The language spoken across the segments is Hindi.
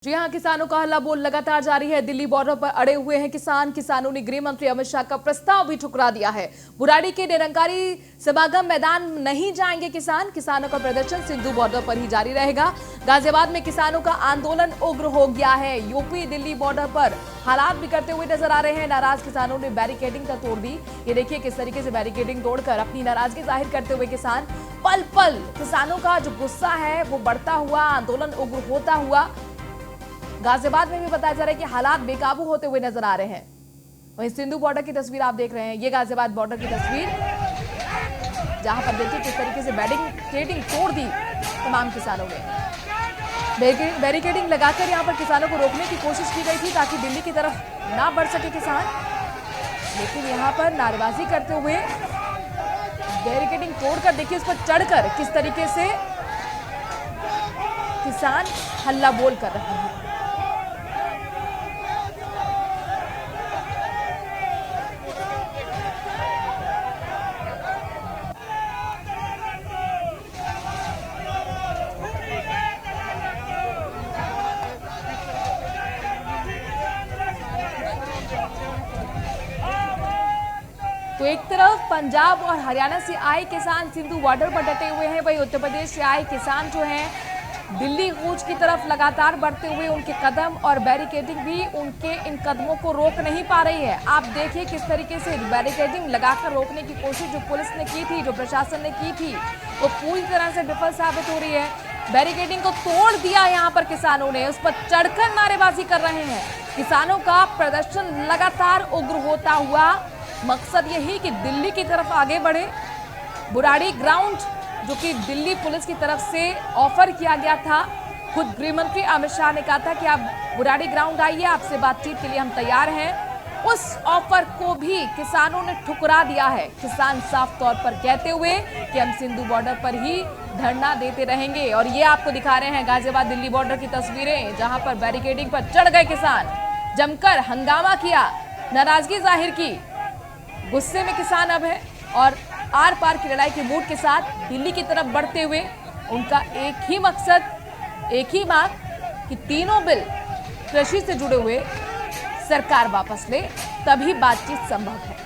जी हां, किसानों का हल्ला बोल लगातार जारी है। दिल्ली बॉर्डर पर अड़े हुए हैं किसान। किसानों ने गृह मंत्री अमित शाह का प्रस्ताव भी ठुकरा दिया है। बुराड़ी के निरंकारी समागम मैदान नहीं जाएंगे किसान। किसानों का प्रदर्शन सिंधु बॉर्डर पर ही जारी रहेगा। गाजियाबाद में किसानों का आंदोलन उग्र हो गया है। यूपी दिल्ली बॉर्डर पर हालात बिगड़ते हुए नजर आ रहे हैं। नाराज किसानों ने बैरिकेडिंग का तोड़ दी। ये देखिए किस तरीके से बैरिकेडिंग तोड़कर अपनी नाराजगी जाहिर करते हुए किसान पल पल किसानों का जो गुस्सा है वो बढ़ता हुआ, आंदोलन उग्र होता हुआ गाजियाबाद में भी बताया जा रहा है कि हालात बेकाबू होते हुए नजर आ रहे हैं। वहीं सिंधु बॉर्डर की तस्वीर आप देख रहे हैं। ये गाजियाबाद बॉर्डर की तस्वीर, जहां पर देखिए किस तरीके से बैरिकेडिंग तोड़ दी तमाम किसानों ने। बैरिकेडिंग लगाकर यहां पर किसानों को रोकने की कोशिश की गई थी ताकि दिल्ली की तरफ ना बढ़ सके किसान, लेकिन यहां पर नारेबाजी करते हुए बैरिकेडिंग तोड़कर देखिए उस पर चढ़कर किस तरीके से किसान हल्ला बोल कर रहे हैं। तो एक तरफ पंजाब और हरियाणा से आए किसान सिंधु बॉर्डर पर डटे हुए हैं, वहीं उत्तर प्रदेश से आए किसान जो हैं दिल्ली कूच की तरफ लगातार बढ़ते हुए उनके कदम और बैरिकेडिंग भी उनके इन कदमों को रोक नहीं पा रही है। आप देखिए किस तरीके से बैरिकेडिंग लगाकर रोकने की कोशिश जो पुलिस ने की थी, जो प्रशासन ने की थी, वो पूरी तरह से विफल साबित हो रही है। बैरिकेडिंग को तोड़ दिया यहाँ पर किसानों ने, उस पर चढ़कर नारेबाजी कर रहे हैं। किसानों का प्रदर्शन लगातार उग्र होता हुआ, मकसद यही कि दिल्ली की तरफ आगे बढ़े। बुराड़ी ग्राउंड जो कि दिल्ली पुलिस की तरफ से ऑफर किया गया था, खुद गृह मंत्री अमित शाह ने कहा था कि आप बुराड़ी ग्राउंड आइए, आपसे बातचीत के लिए हम तैयार हैं। उस ऑफर को भी किसानों ने ठुकरा दिया है। किसान साफ तौर पर कहते हुए कि हम सिंधु बॉर्डर पर ही धरना देते रहेंगे। और ये आपको दिखा रहे हैं गाजियाबाद दिल्ली बॉर्डर की तस्वीरें, जहां पर बैरिकेडिंग पर चढ़ गए किसान, जमकर हंगामा किया, नाराजगी जाहिर की। गुस्से में किसान अब है और आर पार की लड़ाई के मूड के साथ दिल्ली की तरफ बढ़ते हुए उनका एक ही मकसद, एक ही मांग कि तीनों बिल कृषि से जुड़े हुए सरकार वापस ले, तभी बातचीत संभव है।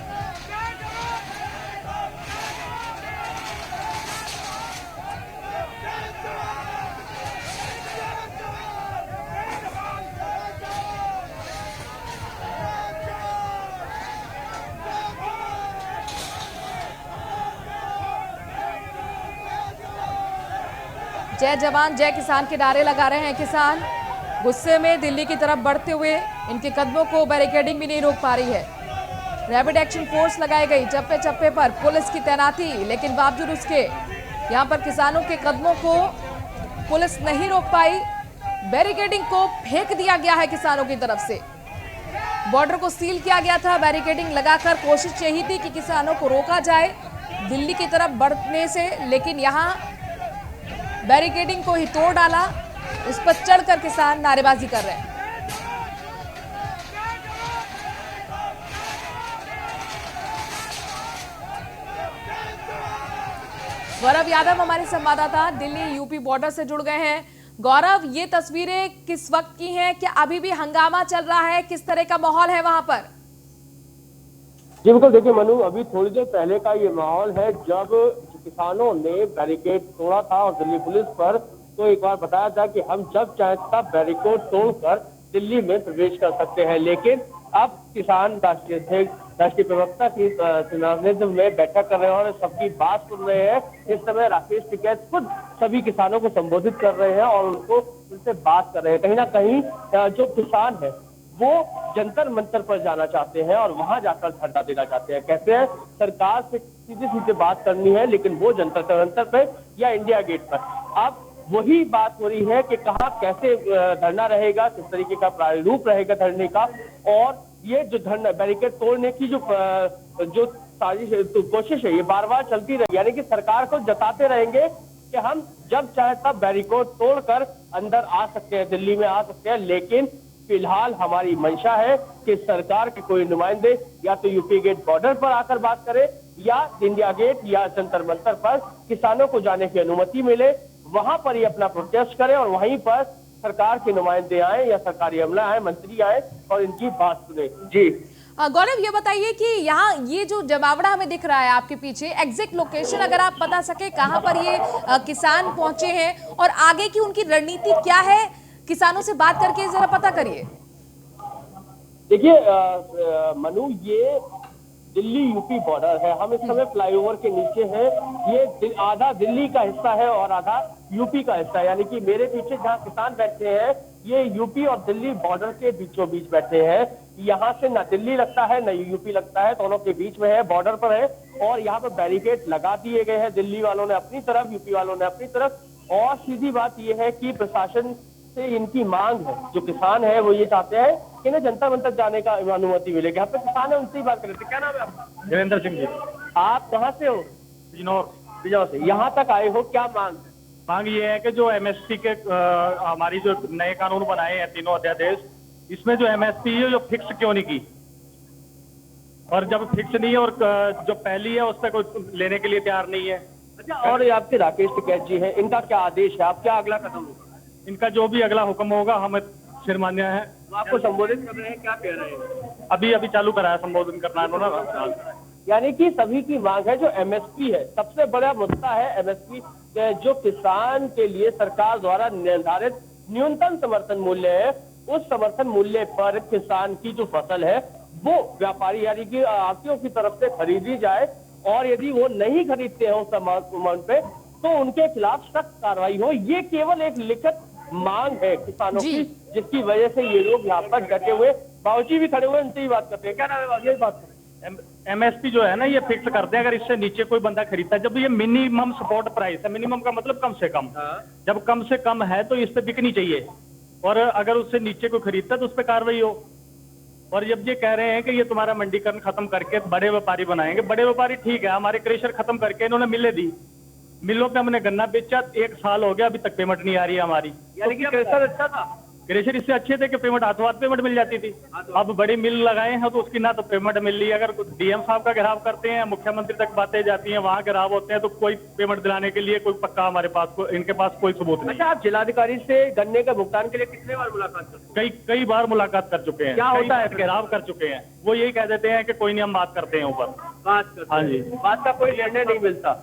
जय जवान जय किसान के नारे लगा रहे हैं किसान। गुस्से में दिल्ली की तरफ बढ़ते हुए इनके कदमों को बैरिकेडिंग भी नहीं रोक पा रही है। रैपिड एक्शन फोर्स लगाई गई, चप्पे चप्पे पर पुलिस की तैनाती, लेकिन बावजूद उसके यहां पर किसानों के कदमों को पुलिस नहीं रोक पाई। बैरिकेडिंग को फेंक दिया गया है किसानों की तरफ से। बॉर्डर को सील किया गया था बैरिकेडिंग लगाकर। कोशिश यही थी कि किसानों को रोका जाए दिल्ली की तरफ बढ़ने से, लेकिन यहाँ बैरिकेडिंग को ही तोड़ डाला। उस पर चढ़कर किसान नारेबाजी कर रहे हैं। गौरव यादव हमारे संवाददाता दिल्ली यूपी बॉर्डर से जुड़ गए हैं। गौरव, ये तस्वीरें किस वक्त की हैं? क्या अभी भी हंगामा चल रहा है? किस तरह का माहौल है वहां पर? जी बिल्कुल, देखिए मनु, अभी थोड़ी देर पहले का ये माहौल है जब किसानों ने बैरिकेड तोड़ा था और दिल्ली पुलिस पर तो एक बार बताया था कि हम जब चाहे तब बैरिकेड तोड़कर दिल्ली में प्रवेश कर सकते हैं। लेकिन अब किसान राष्ट्रीय अध्यक्ष, राष्ट्रीय प्रवक्ता की नेतृत्व में बैठक कर रहे हैं और सबकी बात सुन रहे हैं। इस समय राकेश टिकैत खुद सभी किसानों को संबोधित कर रहे हैं और उनसे बात कर रहे हैं। कहीं ना कहीं जो किसान है वो जंतर मंतर पर जाना चाहते हैं और वहां जाकर धरना देना चाहते हैं। कहते हैं सरकार से सीधे सीधे बात करनी है, लेकिन वो जंतर मंतर पर या इंडिया गेट पर। अब वही बात हो रही है कि कहाँ कैसे धरना रहेगा, किस तरीके का प्रारूप रहेगा धरने का, और ये जो धरना बैरिकेड तोड़ने की जो साजिश कोशिश है ये बार बार चलती रहेगी। यानी कि सरकार को जताते रहेंगे कि हम जब चाहे तब बैरिकेड तोड़कर अंदर आ सकते हैं, दिल्ली में आ सकते हैं। लेकिन फिलहाल हमारी मंशा है कि सरकार के कोई नुमाइंदे या तो यूपी गेट बॉर्डर पर आकर बात करे या इंडिया गेट या जंतर मंतर पर किसानों को जाने की अनुमति मिले, वहां पर ही अपना प्रोटेस्ट करे और वहीं पर सरकार के नुमाइंदे आए या सरकारी अमला आए, मंत्री आए और इनकी बात सुने। जी गौरव, ये बताइए कि यहाँ ये जो जमावड़ा हमें दिख रहा है आपके पीछे, एग्जैक्ट लोकेशन अगर आप बता सके कहाँ पर ये किसान पहुंचे हैं और आगे की उनकी रणनीति क्या है, किसानों से बात करके जरा पता करिए। देखिए मनु, ये दिल्ली यूपी बॉर्डर है। हम इस समय फ्लाईओवर के नीचे हैं। ये आधा दिल्ली का हिस्सा है और आधा यूपी का हिस्सा है, यानी कि मेरे पीछे जहाँ किसान बैठे हैं ये यूपी और दिल्ली बॉर्डर के बीचों बीच बैठे हैं। यहाँ से ना दिल्ली लगता है ना यूपी लगता है, दोनों के बीच में है, बॉर्डर पर है। और यहाँ पर बैरिकेड लगा दिए गए हैं, दिल्ली वालों ने अपनी तरफ, यूपी वालों ने अपनी तरफ। और सीधी बात यह है कि प्रशासन से इनकी मांग है, जो किसान है वो ये चाहते हैं कि इन्हें जनता मंच तक जाने का अनुमति मिलेगी। यहाँ पे किसान है, उनसे ही बात कर रहे थे। क्या नाम है आपका? देवेंद्र सिंह जी। आप कहाँ से हो? बिजनौर से। यहाँ तक आए हो, क्या मांग है? मांग ये है कि जो एमएसपी के हमारी जो नए कानून बनाए हैं तीनों अध्यादेश, इसमें जो एमएसपी है जो फिक्स क्यों नहीं की, और जब फिक्स नहीं है और जो पहली है उस पर कोई लेने के लिए तैयार नहीं है। अच्छा, और ये आपके राकेश टिकैत जी हैं, इनका क्या आदेश है? आप क्या अगला कदम होगा? इनका जो भी अगला हुक्म होगा हमें सिरमान्य है। तो आपको संबोधित कर रहे हैं, क्या कह रहे हैं? अभी चालू कराया संबोधन करना उन्होंने। यानी कि सभी की मांग है जो एमएसपी है, सबसे बड़ा मुद्दा है एमएसपी, जो किसान के लिए सरकार द्वारा निर्धारित न्यूनतम समर्थन मूल्य है। उस समर्थन मूल्य पर किसान की जो फसल है वो व्यापारी यानी कि आड़तियों की तरफ से खरीदी जाए, और यदि वो नहीं खरीदते हैं उस अमाउंट पे तो उनके खिलाफ सख्त कार्रवाई हो। ये केवल एक लिखित मांग है किसानों की, जिसकी वजह से ये लोग यहाँ पर डटे हुए, बाबूजी भी खड़े हुए, उनसे ही बात करते हैं। क्या नाम है बाबूजी? बात करें। एमएसपी जो है ना ये फिक्स करते हैं, अगर इससे नीचे कोई बंदा खरीदता है, जब ये मिनिमम सपोर्ट प्राइस है, मिनिमम का मतलब कम से कम, जब कम से कम है तो इस पे बिकनी चाहिए, और अगर उससे नीचे कोई खरीदता है तो उस पर कार्रवाई हो। और जब ये कह रहे हैं कि ये तुम्हारा मंडीकरण खत्म करके बड़े व्यापारी बनाएंगे, बड़े व्यापारी ठीक है, हमारे क्रेशर खत्म करके इन्होंने मिले दी, मिलों पे हमने गन्ना बेचा, 1 साल हो गया अभी तक पेमेंट नहीं आ रही है हमारी। यानी कि क्रेशर अच्छा था, क्रेशर इससे अच्छे थे कि पेमेंट हाथों हाथ पेमेंट मिल जाती थी। अब बड़ी मिल लगाए हैं तो उसकी ना तो पेमेंट मिल रही है, अगर डीएम साहब का घेराव करते हैं, मुख्यमंत्री तक बातें जाती हैं, वहाँ घेराव होते हैं, तो कोई पेमेंट दिलाने के लिए कोई पक्का हमारे पास इनके पास कोई सबूत नहीं। अच्छा, आप जिलाधिकारी से गन्ने का भुगतान के लिए कितने बार मुलाकात करते हैं? कई बार मुलाकात कर चुके हैं। क्या होता है? घेराव कर चुके हैं, वो यही कह देते हैं कि कोई नहीं, हम बात करते हैं ऊपर बात करते हैं। हाँ जी, बात का कोई निर्णय नहीं मिलता।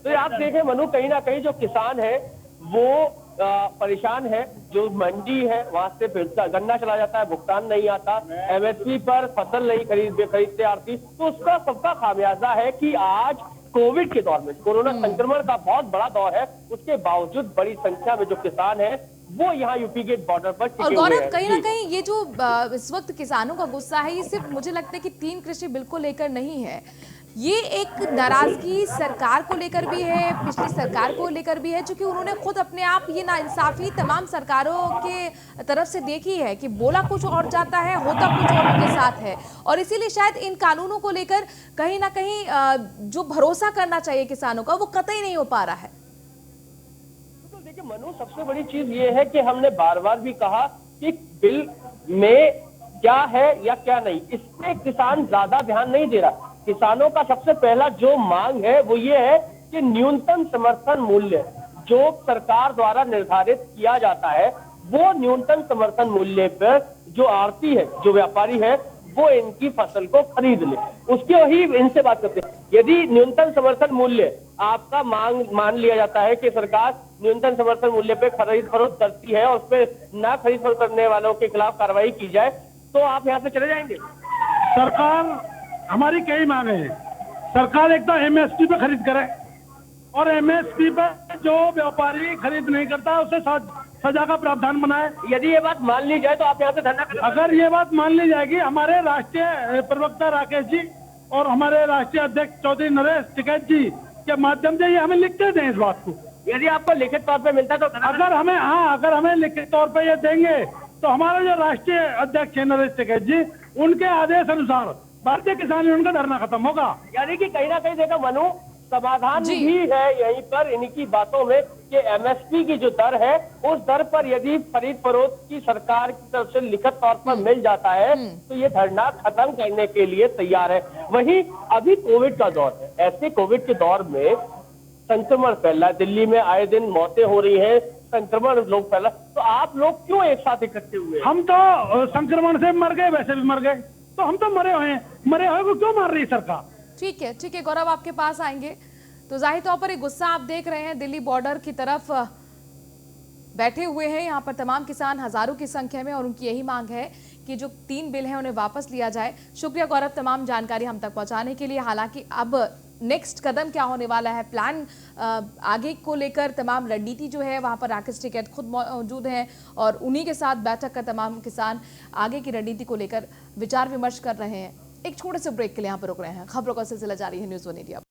तो आप देखें मनु, कहीं ना कहीं जो किसान है वो परेशान है। जो मंडी है वहां से गन्ना चला जाता है, भुगतान नहीं आता, एमएसपी पर फसल नहीं खरीदते आड़ती, तो उसका सबका खामियाजा है कि आज कोविड के दौर में, कोरोना संक्रमण का बहुत बड़ा दौर है, उसके बावजूद बड़ी संख्या में जो किसान है वो यहाँ यूपी के बॉर्डर पर टिके और हुए गौरव, हैं। कहीं ना कहीं ये जो इस वक्त किसानों का गुस्सा है, ये सिर्फ मुझे लगता है कि 3 कृषि बिल को लेकर नहीं है, ये एक नाराजगी सरकार को लेकर भी है, पिछली सरकार को लेकर भी है, क्योंकि उन्होंने खुद अपने आप ये नाइंसाफी तमाम सरकारों के तरफ से देखी है कि बोला कुछ और जाता है, होता कुछ और उनके साथ है। और इसीलिए शायद इन कानूनों को लेकर कहीं ना कहीं जो भरोसा करना चाहिए किसानों का, वो कतई नहीं हो पा रहा है। देखिए मनु, सबसे बड़ी चीज ये है कि हमने बार बार भी कहा कि बिल में क्या है या क्या नहीं, इस पे किसान ज्यादा ध्यान नहीं दे रहा। किसानों का सबसे पहला जो मांग है वो ये है कि न्यूनतम समर्थन मूल्य जो सरकार द्वारा निर्धारित किया जाता है, वो न्यूनतम समर्थन मूल्य पर जो आड़ती है, जो व्यापारी है, वो इनकी फसल को खरीद ले, उसके ही इनसे बात करते हैं। यदि न्यूनतम समर्थन मूल्य आपका मान लिया जाता है कि सरकार न्यूनतम समर्थन मूल्य पे खरीद फरोख्त करती है और उस पर ना खरीद फरोख्त करने वालों के खिलाफ कार्रवाई की जाए, तो आप यहाँ से चले जाएंगे? सरकार, हमारी कई मांगे हैं। सरकार एक तो एमएसपी पे खरीद करे, और एमएसपी पर जो व्यापारी खरीद नहीं करता उसे सजा का प्रावधान बनाए। यदि ये बात मान ली जाए तो आप यहाँ से धरना करें? अगर ये बात मान ली जाएगी, हमारे राष्ट्रीय प्रवक्ता राकेश जी और हमारे राष्ट्रीय अध्यक्ष चौधरी नरेश टिकैत जी के माध्यम से ये हमें लिखते दें इस बात को। यदि आपको लिखित तौर पे मिलता तो अगर हमें लिखित तौर पे ये देंगे तो हमारे जो राष्ट्रीय अध्यक्ष है नरेश टिकैत जी, उनके आदेश अनुसार भारतीय किसान यूनियन का धरना खत्म होगा। यानी कि कहीं ना कहीं देखो मनु, समाधान भी है यहीं पर इनकी बातों में कि एमएसपी की जो दर है उस दर पर यदि खरीद फरोख्त की सरकार की तरफ से लिखित तौर पर मिल जाता है तो ये धरना खत्म करने के लिए तैयार है। वहीं अभी कोविड का दौर है, ऐसे कोविड के दौर में संक्रमण फैला, दिल्ली में आए दिन मौतें हो रही हैं, संक्रमण लोग फैला, तो आप लोग क्यों एक साथ इकट्ठे हुए? हम तो संक्रमण से मर गए, वैसे भी मर गए, तो हम तो मरे हुए हैं, मरे हुए को क्यों मार रही सरकार? ठीक है गौरव, आपके पास आएंगे। तो जाहिर तौर पर एक गुस्सा आप देख रहे हैं, दिल्ली बॉर्डर की तरफ बैठे हुए हैं यहाँ पर तमाम किसान हजारों की संख्या में, और उनकी यही मांग है कि जो 3 बिल हैं उन्हें वापस लिया जाए। शुक्रिया गौरव तमाम जानकारी हम तक पहुंचाने के लिए। हालांकि अब नेक्स्ट कदम क्या होने वाला है, प्लान आगे को लेकर तमाम रणनीति जो है, वहां पर राकेश टिकैत खुद मौजूद हैं और उन्हीं के साथ बैठक कर तमाम किसान आगे की रणनीति को लेकर विचार विमर्श कर रहे हैं। एक छोटे से ब्रेक के लिए यहाँ पर रुक रहे हैं। खबरों का सिलसिला जारी है न्यूज़ 1 इंडिया।